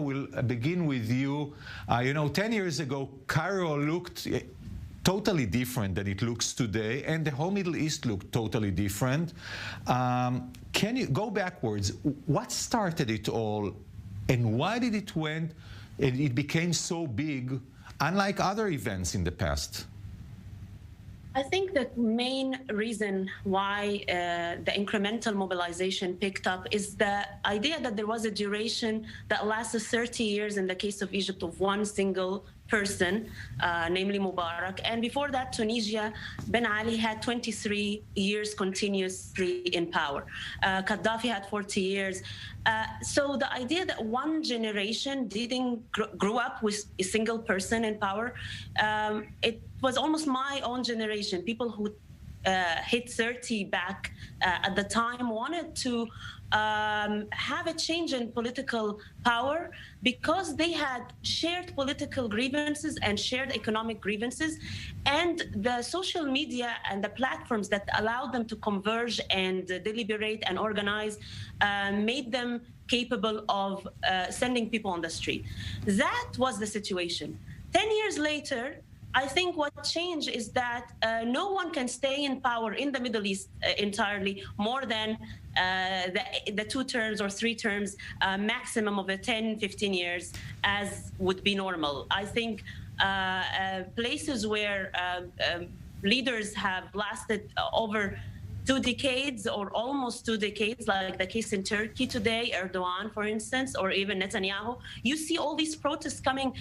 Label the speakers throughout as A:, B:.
A: will begin with you. 10 years ago, Cairo looked totally different than it looks today, and the whole Middle East looked totally different. Can you go backwards? What started it all, and why did it became so big, unlike other events in the past?
B: I think the main reason why the incremental mobilization picked up is the idea that there was a duration that lasted 30 years in the case of Egypt of one single person, namely Mubarak. And before that, Tunisia, Ben Ali had 23 years continuously in power. Gaddafi had 40 years. So the idea that one generation didn't grew up with a single person in power, it was almost my own generation. People who hit 30 back at the time wanted to have a change in political power because they had shared political grievances and shared economic grievances, and the social media and the platforms that allowed them to converge and deliberate and organize made them capable of sending people on the street. That was the situation. 10 years later, I think what changed is that no one can stay in power in the Middle East entirely more than the 2 terms or 3 terms, maximum of 10, 15 years, as would be normal. I think places where leaders have lasted over 2 decades or almost 2 decades, like the case in Turkey today, Erdogan, for instance, or even Netanyahu, you see all these protests coming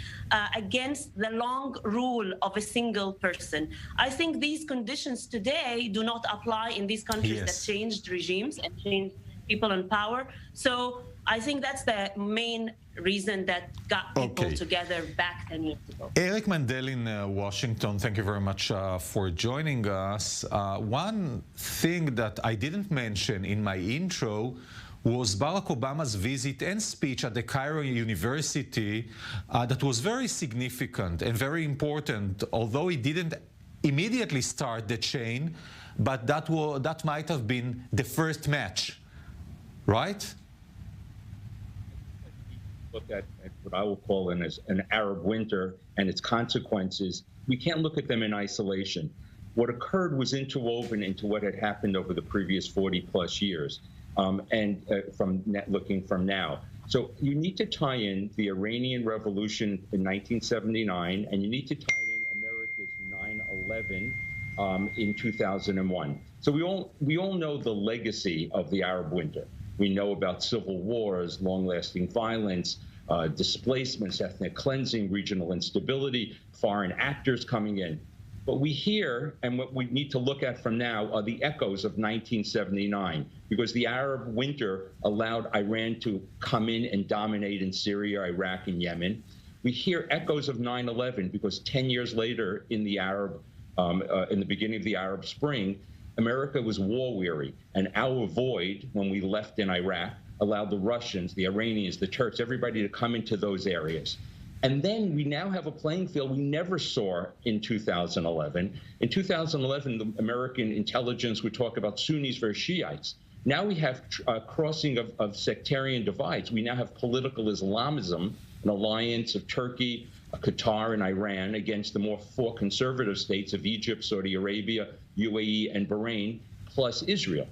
B: against the long rule of a single person. I think these conditions today do not apply in these countries that changed regimes and changed people in power. So I think that's the main reason that got people together back 10 years ago.
A: Eric Mandel in Washington, thank you very much for joining us. One thing that I didn't mention in my intro was Barack Obama's visit and speech at the Cairo University that was very significant and very important, although it didn't immediately start the chain, but that might have been the first match, right?
C: Look at what I will call an Arab winter and its consequences. We can't look at them in isolation. What occurred was interwoven into what had happened over the previous 40 plus years, looking from now. So you need to tie in the Iranian Revolution in 1979, and you need to tie in America's 9/11 in 2001. So we all know the legacy of the Arab winter. We know about civil wars, long-lasting violence, displacements, ethnic cleansing, regional instability, foreign actors coming in. But we hear, and what we need to look at from now are the echoes of 1979, because the Arab winter allowed Iran to come in and dominate in Syria, Iraq, and Yemen. We hear echoes of 9/11 because 10 years later in the beginning of the Arab Spring, America was war-weary, and our void, when we left in Iraq, allowed the Russians, the Iranians, the Turks, everybody to come into those areas. And then we now have a playing field we never saw in 2011. In 2011, the American intelligence would talk about Sunnis versus Shiites. Now we have a crossing of sectarian divides. We now have political Islamism, an alliance of Turkey, Qatar, and Iran against the more 4 conservative states of Egypt, Saudi Arabia, UAE, and Bahrain, plus Israel.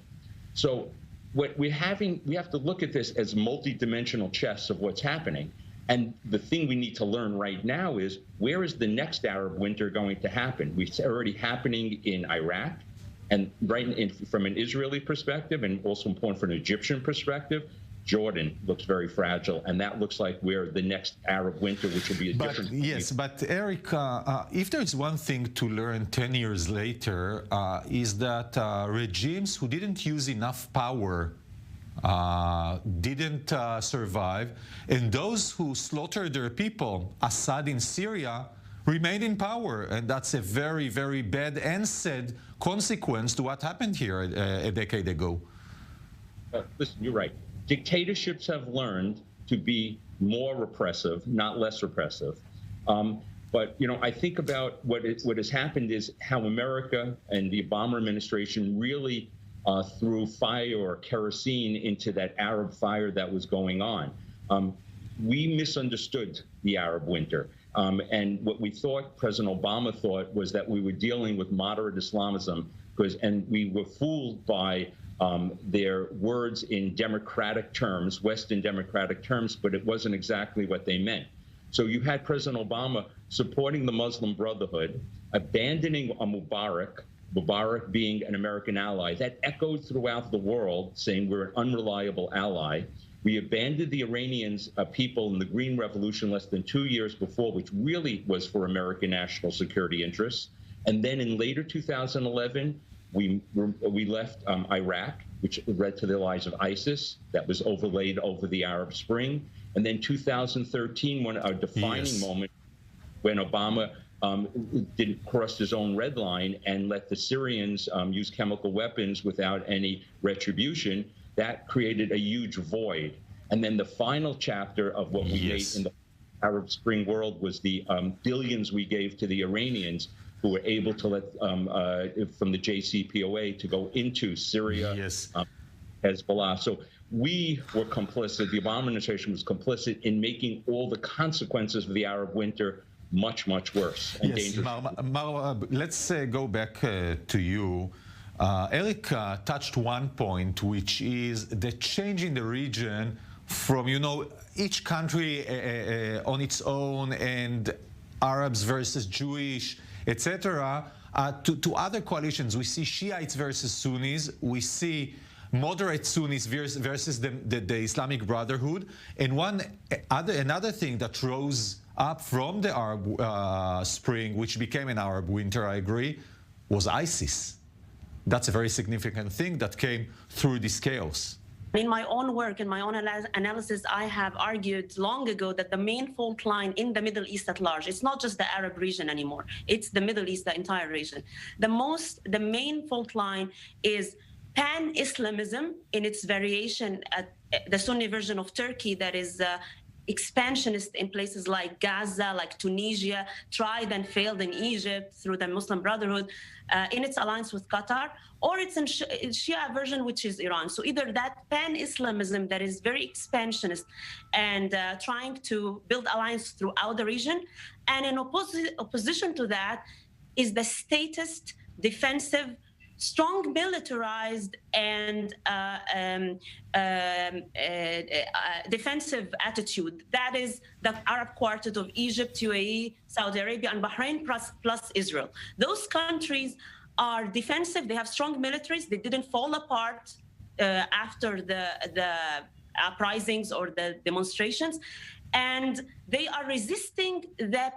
C: So what we have to look at this as multi-dimensional chess of what's happening. And the thing we need to learn right now is, where is the next Arab winter going to happen? It's already happening in Iraq, and from an Israeli perspective, and also important from an Egyptian perspective, Jordan looks very fragile, and that looks like we're the next Arab winter, which will be a different...
A: Yes, but Eric, if there's one thing to learn 10 years later, is that regimes who didn't use enough power didn't survive, and those who slaughtered their people, Assad in Syria, remained in power, and that's a very, very bad and sad consequence to what happened here a decade ago.
C: Listen, you're right. Dictatorships have learned to be more repressive, not less repressive. But I think about what has happened is how America and the Obama administration really threw fire or kerosene into that Arab fire that was going on. we misunderstood the Arab winter. And what we thought, President Obama thought, was that we were dealing with moderate Islamism, and we were fooled by their words in democratic terms, Western democratic terms, but it wasn't exactly what they meant. So you had President Obama supporting the Muslim Brotherhood, abandoning Mubarak being an American ally. That echoed throughout the world, saying we're an unreliable ally. We abandoned the Iranians people in the Green Revolution less than 2 years before, which really was for American national security interests. And then in later 2011, we left Iraq, which led to the rise of ISIS, that was overlaid over the Arab Spring. And then 2013, when a defining moment, when Obama didn't cross his own red line and let the Syrians use chemical weapons without any retribution, that created a huge void. And then the final chapter of what we made in the Arab Spring world was the billions we gave to the Iranians, who were able to let from the JCPOA to go into Syria, Hezbollah. So we were complicit. The Obama administration was complicit in making all the consequences of the Arab winter much, much worse and dangerous.
A: Let's go back to you. Eric touched one point, which is the change in the region from, each country on its own and Arabs versus Jewish, etc., to other coalitions. We see Shiites versus Sunnis. We see moderate Sunnis versus the Islamic Brotherhood. And another thing that rose up from the Arab Spring, which became an Arab winter, I agree, was ISIS. That's a very significant thing that came through this chaos.
B: In my own work, in my own analysis, I have argued long ago that the main fault line in the Middle East at large, it's not just the Arab region anymore, it's the Middle East, the entire region. The main fault line is pan-Islamism in its variation at the Sunni version of Turkey that is expansionist in places like Gaza, like Tunisia, tried and failed in Egypt through the Muslim Brotherhood in its alliance with Qatar, or it's in Shia version, which is Iran. So either that pan-Islamism that is very expansionist and trying to build alliance throughout the region, and in opposition to that is the statist, defensive, strong militarized and defensive attitude. That is the Arab Quartet of Egypt, UAE, Saudi Arabia, and Bahrain, plus Israel. Those countries are defensive. They have strong militaries. They didn't fall apart after the uprisings or the demonstrations. And they are resisting the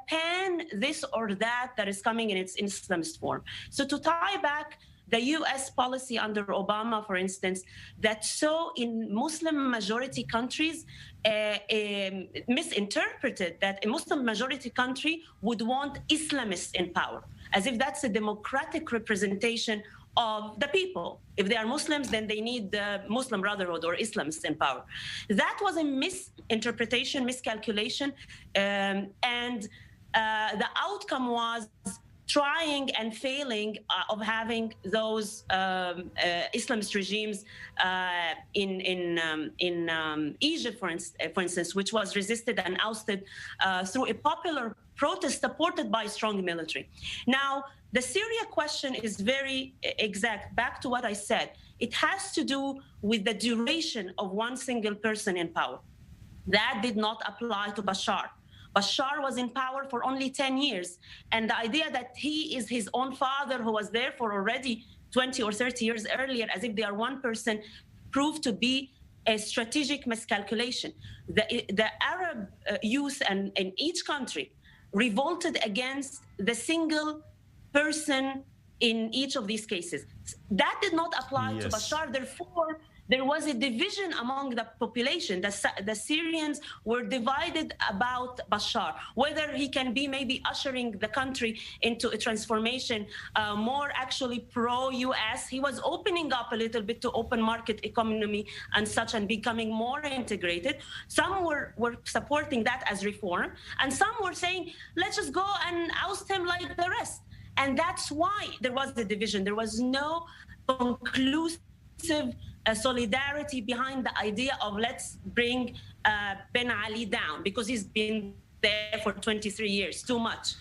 B: this or that is coming in its Islamist form. So to tie back the U.S. policy under Obama, for instance, that saw in Muslim majority countries misinterpreted that a Muslim majority country would want Islamists in power, as if that's a democratic representation of the people. If they are Muslims, then they need the Muslim Brotherhood or Islamists in power. That was a misinterpretation, miscalculation, and the outcome was trying and failing of having those Islamist regimes in Egypt, for instance, which was resisted and ousted through a popular protest supported by strong military. Now, the Syria question is very exact. Back to what I said, it has to do with the duration of one single person in power. That did not apply to Bashar. Bashar was in power for only 10 years. And the idea that he is his own father who was there for already 20 or 30 years earlier, as if they are one person, proved to be a strategic miscalculation. The Arab youth in each country revolted against the single person in each of these cases. That did not apply to Bashar. Therefore, there was a division among the population. The Syrians were divided about Bashar, whether he can be maybe ushering the country into a transformation, more actually pro-US. He was opening up a little bit to open market economy and such, and becoming more integrated. Some were supporting that as reform, and some were saying, let's just go and oust him like the rest. And that's why there was the division. There was no conclusive solidarity behind the idea of let's bring Ben Ali down because he's been there for 23 years, too much.